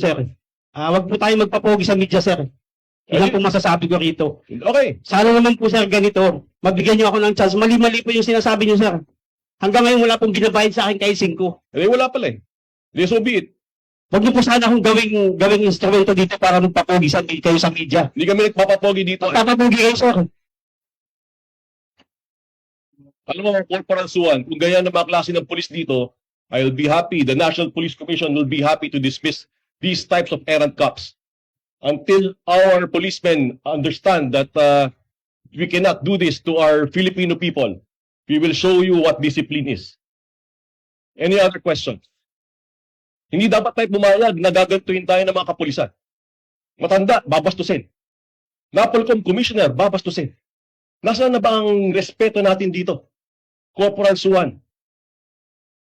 Sir, wag po tayo magpapogi sa media, sir. Yan po masasabi ko rito. Okay. Sana naman po, sir, ganito. Magbigyan niyo ako ng chance. Mali-mali po yung sinasabi niyo, sir. Hanggang ngayon wala pong binabayad sa akin kahit 5. Eh, wala pala eh. So be it. Wag niyo po sana akong gawing instrumento dito para magpapogi kayo sa media. Hindi kami nagpapapogi dito. Magpapapogi kayo, sir. Alam mo, Corporal Suwan, kung ganyan na mga klase ng pulis dito, I'll be happy. The National Police Commission will be happy to dismiss these types of errant cops until our policemen understand that we cannot do this to our Filipino people. We will show you what discipline is. Any other questions? Hindi dapat tayo pumayag na gagantuin tayo ng mga kapulisan. Matanda, babastusin. NAPOLCOM Commissioner, babastusin. Nasaan na ba ang respeto natin dito? Corporal Suwan.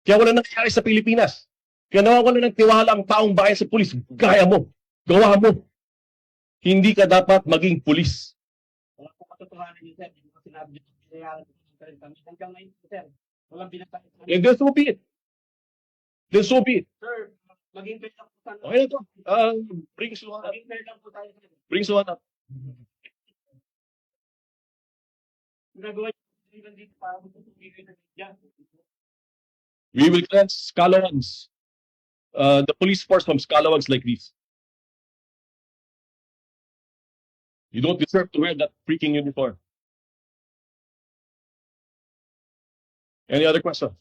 Kaya wala nangyayari sa Pilipinas. Kaya nawawala ng tiwala ang taong bayan sa pulis. Gaya mo. Gawa mo. Hindi ka dapat maging pulis. Wala po katotohanan yun, sir. Hindi ko sinabi dito. Hanggang ngayon, sir. Walang binatay. And then so be it. Then so be it. Sir, maging fair lang po tayo. Okay na to. Bring Suwan up. Maging fair lang po tayo, sir. Bring Suwan up. Nagawa niyo dito para magpupugi kayo ng media. We will cleanse scalawags. The police force from scalawags like this. You don't deserve to wear that freaking uniform. Any other questions?